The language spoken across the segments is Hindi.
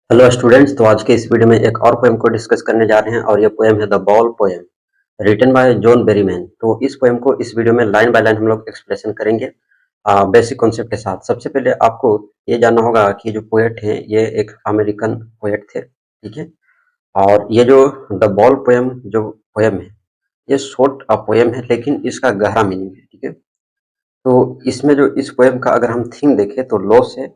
Hello students. तो आज के इस वीडियो में एक और पोएम को डिस्कस करने जा रहे हैं और ये पोएम है the ball poem, written by John Berryman. तो इस पोएम को इस वीडियो में लाइन बाय लाइन हम लोग एक्सप्रेशन करेंगे बेसिक कॉन्सेप्ट के साथ। सबसे पहले आपको ये जानना होगा कि जो पोएट है ये एक अमेरिकन पोएट थे, ठीक है। और ये जो द बॉल पोएम जो पोएम है ये शॉर्ट पोएम है, लेकिन इसका गहरा मीनिंग है, ठीक है। तो इसमें जो इस पोएम का अगर हम थीम देखें तो लॉस है,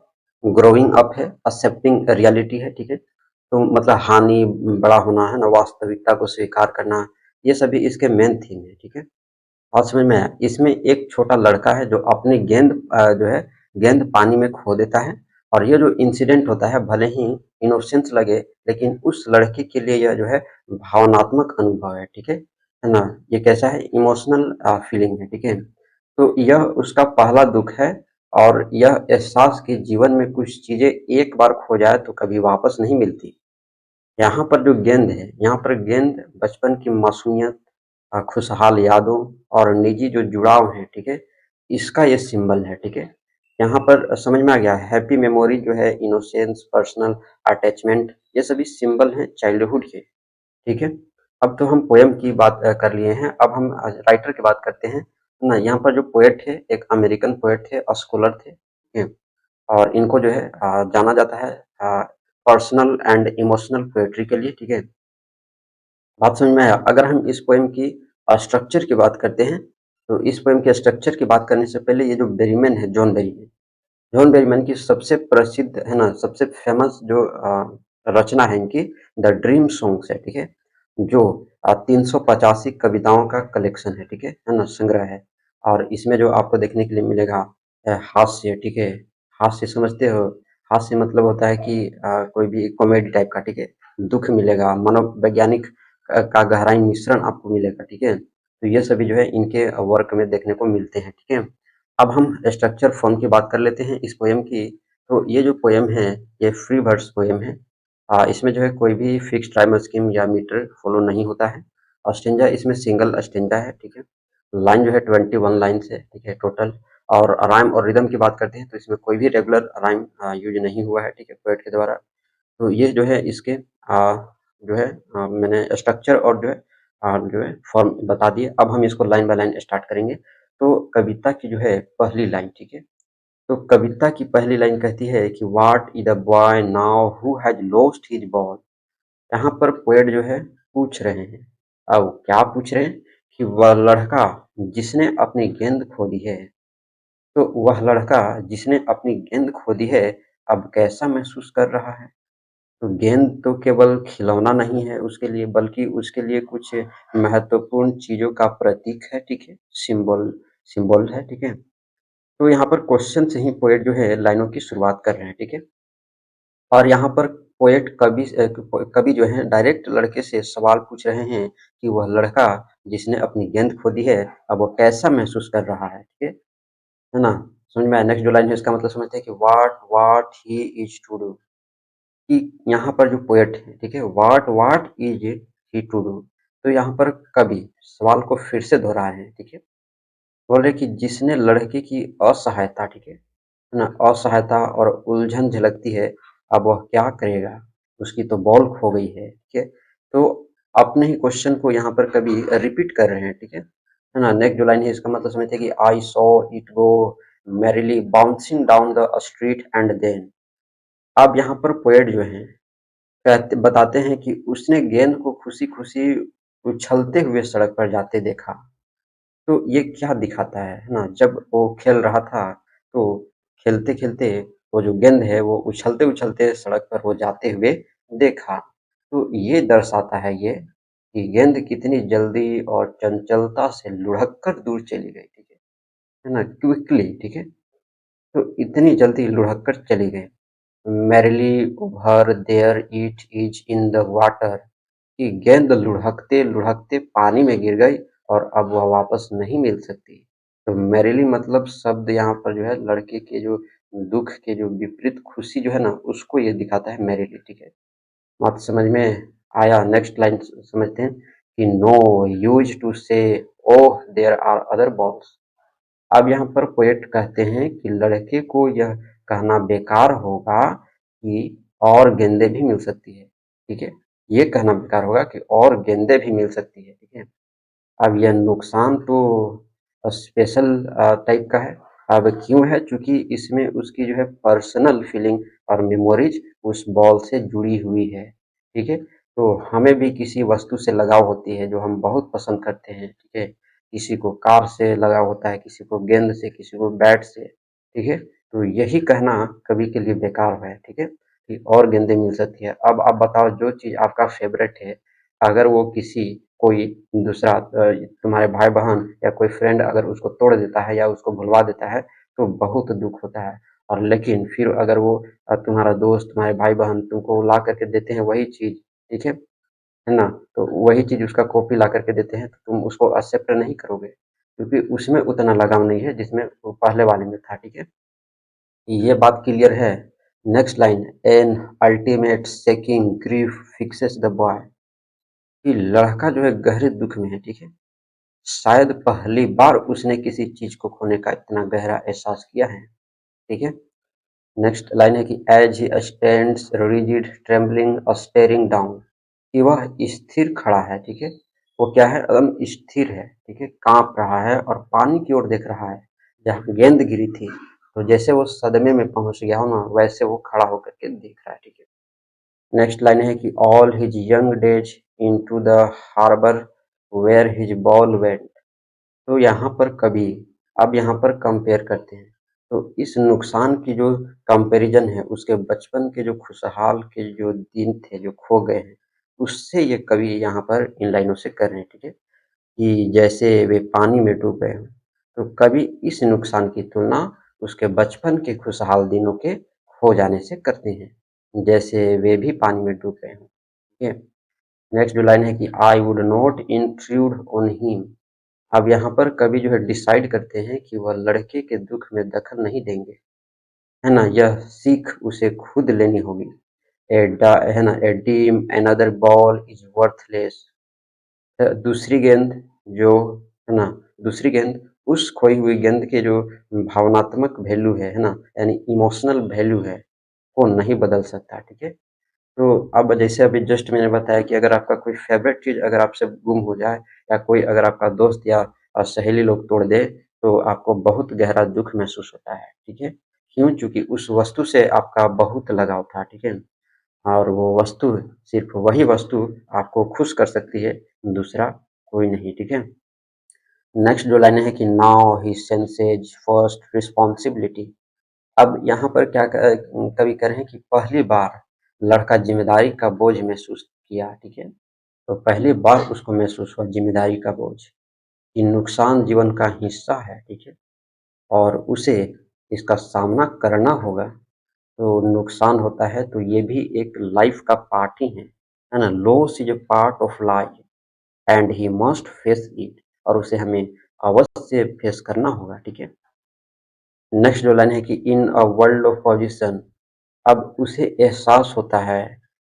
ग्रोइंग अप है, एक्सेप्टिंग रियलिटी है, ठीक है। तो मतलब हानि बड़ा होना है ना, वास्तविकता को स्वीकार करना, ये सभी इसके मेन थीम है, ठीक है। और समझ में आया। इसमें एक छोटा लड़का है जो अपनी गेंद जो है गेंद पानी में खो देता है। और ये जो इंसिडेंट होता है भले ही इनोसेंस लगे, लेकिन उस लड़के के लिए यह जो है भावनात्मक अनुभव है, ठीक है ना। ये कैसा है, इमोशनल फीलिंग है, ठीक है। तो यह उसका पहला दुख है और यह एहसास कि जीवन में कुछ चीजें एक बार खो जाए तो कभी वापस नहीं मिलती। यहाँ पर जो गेंद है, यहाँ पर गेंद बचपन की मासूमियत, खुशहाल यादों और निजी जो जुड़ाव है, ठीक है, इसका ये सिंबल है, ठीक है। यहाँ पर समझ में आ गया। हैप्पी मेमोरी जो है, इनोसेंस, पर्सनल अटैचमेंट, ये सभी सिंबल हैं चाइल्डहुड के, ठीक है। अब तो हम पोएम की बात कर लिए हैं, अब हम राइटर की बात करते हैं ना। यहाँ पर जो पोएट थे एक अमेरिकन पोएट थे, स्कॉलर थे, ठीक है। और इनको जो है जाना जाता है पर्सनल एंड इमोशनल पोएट्री के लिए, ठीक है। बात समझ में आया। अगर हम इस पोएम की स्ट्रक्चर की बात करते हैं तो इस पोएम के स्ट्रक्चर की बात करने से पहले ये जो बेरीमैन है, जॉन बेरीमैन की सबसे प्रसिद्ध है ना, सबसे फेमस जो रचना है इनकी द ड्रीम सॉन्ग्स है, ठीक है। जो 385 कविताओं का कलेक्शन है, ठीक है ना, संग्रह है। और इसमें जो आपको देखने के लिए मिलेगा हास्य, ठीक है। हास्य समझते हो, हास्य मतलब होता है कि कोई भी कॉमेडी टाइप का, ठीक है। दुख मिलेगा, मनोवैज्ञानिक का गहराई मिश्रण आपको मिलेगा, ठीक है। तो ये सभी जो है इनके वर्क में देखने को मिलते हैं, ठीक है। अब हम स्ट्रक्चर फॉर्म की बात कर लेते हैं इस पोएम की। तो ये जो पोएम है ये फ्री वर्स पोएम है। इसमें जो है कोई भी फिक्स्ड टाइम स्कीम या मीटर फॉलो नहीं होता है। स्टेंजा इसमें सिंगल स्टेंजा है, ठीक है। लाइन जो है 21 लाइन्स है, ठीक है टोटल। और राइम और रिदम की बात करते हैं तो इसमें कोई भी रेगुलर राइम यूज नहीं हुआ है, ठीक है, पोएट के द्वारा। तो ये जो है इसके जो है मैंने स्ट्रक्चर और जो है फॉर्म बता दिए। अब हम इसको लाइन बाय लाइन स्टार्ट करेंगे। तो कविता की जो है पहली लाइन, ठीक है। तो कविता की पहली लाइन कहती है कि what is the boy now who has lost his ball. यहाँ पर पोएट जो है पूछ रहे हैं, अब क्या पूछ रहे हैं कि वह लड़का जिसने अपनी गेंद खो दी है, तो वह लड़का जिसने अपनी गेंद खो दी है अब कैसा महसूस कर रहा है। तो गेंद तो केवल खिलौना नहीं है उसके लिए, बल्कि उसके लिए कुछ महत्वपूर्ण चीजों का प्रतीक है, ठीक है, सिंबल सिंबल है, ठीक है। तो यहाँ पर क्वेश्चन से ही पोएट जो है लाइनों की शुरुआत कर रहे हैं, ठीक है। और यहाँ पर पोएट कवि जो है डायरेक्ट लड़के से सवाल पूछ रहे हैं कि वह लड़का जिसने अपनी गेंद खो दी है अब वो कैसा महसूस कर रहा है, ठीक है ना। समझ में आया। नेक्स्ट जो लाइन है इसका मतलब समझते हैं कि what what he is to do. कि यहाँ पर जो पोएट है, ठीक है, what what is he to do. तो यहाँ पर कवि सवाल को फिर से दोहरा रहे हैं, ठीक है। बोल रहे कि जिसने लड़के की असहायता, ठीक है ना, असहायता और उलझन झलकती है, अब वह क्या करेगा, उसकी तो बॉल खो गई है, ठीक है। तो अपने ही क्वेश्चन को यहाँ पर कभी रिपीट कर रहे हैं, ठीक है ना। नेक्स्ट जो लाइन है इसका मतलब समझते हैं कि I saw it go merrily bouncing down the street and then. अब यहाँ पर पोएट जो है कहते बताते हैं कि उसने गेंद को खुशी खुशी उछलते हुए सड़क पर जाते देखा। तो ये क्या दिखाता है ना, जब वो खेल रहा था तो खेलते खेलते वो जो गेंद है वो उछलते उछलते सड़क पर वो जाते हुए देखा। तो ये दर्शाता है ये कि गेंद कितनी जल्दी और चंचलता से लुढ़क कर दूर चली गई, ठीक है ना, क्विकली, ठीक है। तो इतनी जल्दी लुढ़क कर चली गई। Merrily over there it is in the water. कि गेंद लुढ़कते लुढ़कते पानी में गिर गई और अब वह वापस नहीं मिल सकती। तो मैरिली मतलब शब्द यहाँ पर जो है लड़के के जो दुख के जो विपरीत खुशी जो है ना उसको ये दिखाता है मैरिली, ठीक है। बात समझ में आया। नेक्स्ट लाइन समझते हैं कि no use to say oh there are other balls. अब यहाँ पर पोएट कहते हैं कि लड़के को यह कहना बेकार होगा कि और गेंदें भी मिल सकती है, ठीक है। ये कहना बेकार होगा कि और गेंदें भी मिल सकती है, ठीक है। अब यह नुकसान तो स्पेशल टाइप का है। अब क्यों है? चूंकि इसमें उसकी जो है पर्सनल फीलिंग और मेमोरीज उस बॉल से जुड़ी हुई है, ठीक है। तो हमें भी किसी वस्तु से लगाव होती है जो हम बहुत पसंद करते हैं, ठीक है। किसी को कार से लगाव होता है, किसी को गेंद से, किसी को बैट से, ठीक है। तो यही कहना कभी के लिए बेकार है, ठीक है, कि और गेंदें मिल सकती है। अब आप बताओ, जो चीज आपका फेवरेट है, अगर वो किसी कोई दूसरा तुम्हारे भाई बहन या कोई फ्रेंड अगर उसको तोड़ देता है या उसको भुलवा देता है तो बहुत दुख होता है। और लेकिन फिर अगर वो तुम्हारा दोस्त, तुम्हारे भाई बहन तुमको ला करके देते हैं वही चीज, ठीक है ना, तो वही चीज उसका कॉपी ला करके देते हैं तो तुम उसको एक्सेप्ट नहीं करोगे, क्योंकि उसमें उतना लगाव नहीं है जिसमें वो पहले वाले में था, ठीक है। ये बात क्लियर है। Next line, an ultimate seeking grief fixes the boy, कि लड़का जो है गहरे दुख में है, ठीक है। शायद पहली बार उसने किसी चीज को खोने का इतना गहरा एहसास किया है, ठीक है। नेक्स्ट लाइन है कि as he stands rigid trembling और स्टेरिंग डाउन, कि वह स्थिर खड़ा है, ठीक है। वो क्या है? एकदम स्थिर है, ठीक है, कांप रहा है और पानी की ओर देख रहा है जहाँ गेंद गिरी थी। तो जैसे वो सदमे में पहुंच गया हो ना, वैसे वो खड़ा होकर के देख रहा है, ठीक है। नेक्स्ट लाइन है कि all his young days into the harbour where his ball went, तो यहाँ पर कभी, अब यहाँ पर कंपेयर करते हैं, तो इस नुकसान की जो कंपैरिजन है उसके बचपन के जो खुशहाल के जो दिन थे जो खो गए हैं, उससे ये कवि यहाँ पर इन लाइनों से कर रहे हैं, ठीक है, कि जैसे वे पानी में डूब गए हों। तो कवि इस नुकसान की तुलना उसके बचपन के खुशहाल दिनों के खो जाने से करते हैं, जैसे वे भी पानी में डूब गए हों, ठीक है। नेक्स्ट जो लाइन है कि I would not intrude on him, अब यहाँ पर कवि जो है डिसाइड करते हैं कि वह लड़के के दुख में दखल नहीं देंगे, है ना, यह सीख उसे खुद लेनी होगी। है ना, a deem another ball is worthless, दूसरी गेंद जो, है ना, दूसरी गेंद, उस खोई हुई गेंद के जो भावनात्मक वैल्यू है ना, यानी इमोशनल वैल्यू है, वो नहीं बदल सकता, ठीक है। तो अब जैसे अभी जस्ट मैंने बताया कि अगर आपका कोई फेवरेट चीज अगर आपसे गुम हो जाए, या कोई अगर आपका दोस्त या सहेली लोग तोड़ दे, तो आपको बहुत गहरा दुख महसूस होता है, ठीक है। क्यों? चूंकि उस वस्तु से आपका बहुत लगाव था, ठीक है। और वो वस्तु, सिर्फ वही वस्तु आपको खुश कर सकती है, दूसरा कोई नहीं, ठीक है। नेक्स्ट जो लाइन है कि now he senses first responsibility, अब यहाँ पर क्या कवि कह रहे हैं कि पहली बार लड़का जिम्मेदारी का बोझ महसूस किया, ठीक है। तो पहली बार उसको महसूस हुआ जिम्मेदारी का बोझ, कि नुकसान जीवन का हिस्सा है, ठीक है, और उसे इसका सामना करना होगा। तो नुकसान होता है तो ये भी एक लाइफ का पार्ट ही है ना। Loss is a part of life and he must face it, और उसे हमें अवश्य फेस करना होगा, ठीक है। नेक्स्ट जो लाइन है कि इन अ वर्ल्ड ऑफ पोजिशन, अब उसे एहसास होता है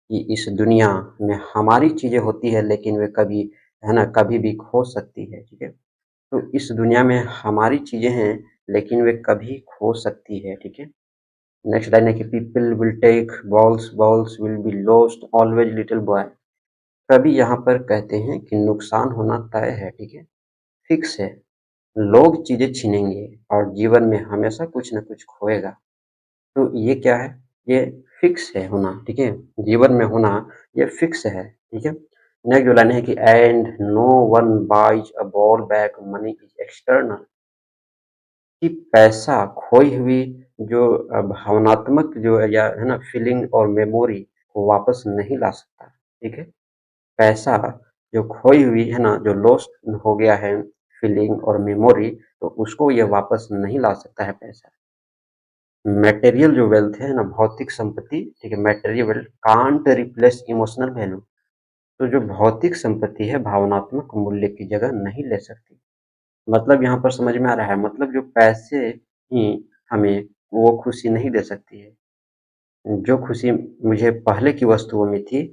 कि इस दुनिया में हमारी चीजें होती है लेकिन वे कभी, है ना, कभी भी खो सकती है, ठीक है। तो इस दुनिया में हमारी चीजें हैं लेकिन वे कभी खो सकती है, ठीक है। नेक्स्ट लाइन है कि people will take balls, balls will be lost always little boy, कभी यहाँ पर कहते हैं कि नुकसान होना तय है, ठीक है, फिक्स है। लोग चीजें छीनेंगे और जीवन में हमेशा कुछ न कुछ खोएगा। तो ये क्या है? ये फिक्स है होना, ठीक है, जीवन में होना ये फिक्स है, ठीक है। नेक्स्ट जो लाइन है कि and no one buys a ball back, money is external, कि पैसा, खोई हुई जो भावनात्मक जो या है ना फीलिंग और मेमोरी को वापस नहीं ला सकता, ठीक है। पैसा जो खोई हुई है ना, जो लॉस्ट हो गया है फीलिंग और मेमोरी, तो उसको ये वापस नहीं ला सकता है पैसा। मटेरियल जो वेल्थ है ना, भौतिक संपत्ति, ठीक है, material wealth can't replace emotional value, तो जो भौतिक संपत्ति है भावनात्मक मूल्य की जगह नहीं ले सकती। मतलब यहाँ पर समझ में आ रहा है, मतलब जो पैसे ही हमें वो खुशी नहीं दे सकती है, जो खुशी मुझे पहले की वस्तुओं में थी,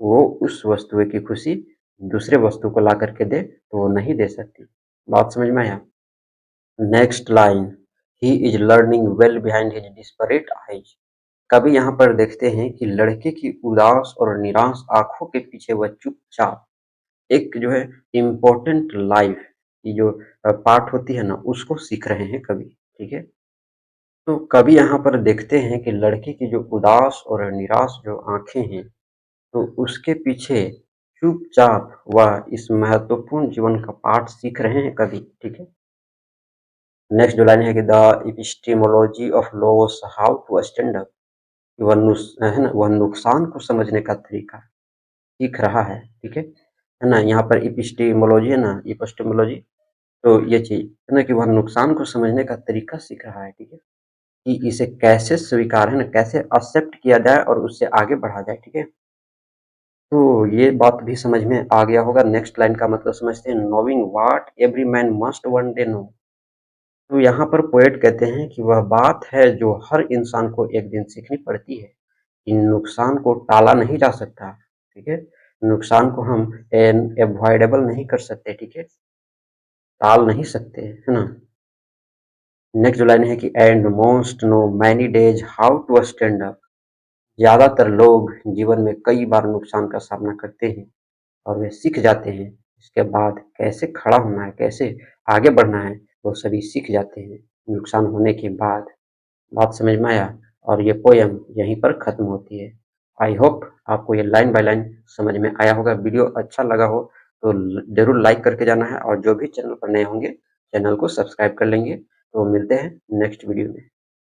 वो उस वस्तु की खुशी दूसरे वस्तु को ला करके दे तो वो नहीं दे सकती। बात समझ में आया? Next line, he is learning well behind his desperate eyes, कभी यहाँ पर देखते हैं कि लड़के की उदास और निराश आंखों के पीछे वह चुपचाप एक जो है इम्पोर्टेंट लाइफ की जो पार्ट होती है ना उसको सीख रहे हैं कभी। ठीक है, तो कभी यहाँ पर देखते हैं कि लड़के की जो उदास और निराश जो आंखें हैं तो उसके पीछे चुपचाप वह इस महत्वपूर्ण जीवन का पाठ सीख रहे हैं कभी। ठीक है, नेक्स्ट जो लाइन है कि the epistemology of loss how to stand up, है ना, वह नुकसान को समझने का तरीका सीख रहा है। ठीक है ना, यहाँ पर एपिस्टेमोलॉजी है ना, एपिस्टेमोलॉजी, तो ये चीज है ना कि वह नुकसान को समझने का तरीका सीख रहा है। ठीक है, कि इसे कैसे स्वीकार है ना, कैसे एक्सेप्ट किया जाए और उससे आगे बढ़ा जाए। ठीक है, तो ये बात भी समझ में आ गया होगा। नेक्स्ट लाइन का मतलब समझते हैं, knowing what every man must one day know. तो यहाँ पर पोएट कहते हैं कि वह बात है जो हर इंसान को एक दिन सीखनी पड़ती है। इन नुकसान को टाला नहीं जा सकता। ठीक है, नुकसान को हम अवॉइडेबल नहीं कर सकते। ठीक है, टाल नहीं सकते, है ना। नेक्स्ट जो लाइन है कि and most know many days how to stand up. ज्यादातर लोग जीवन में कई बार नुकसान का सामना करते हैं और वे सीख जाते हैं। इसके बाद कैसे खड़ा होना है, कैसे आगे बढ़ना है, वो सभी सीख जाते हैं नुकसान होने के बाद। बात समझ में आया? और ये पोयम यहीं पर खत्म होती है। आई होप आपको ये लाइन बाय लाइन समझ में आया होगा। वीडियो अच्छा लगा हो तो जरूर लाइक करके जाना है, और जो भी चैनल पर नए होंगे चैनल को सब्सक्राइब कर लेंगे। तो मिलते हैं नेक्स्ट वीडियो में।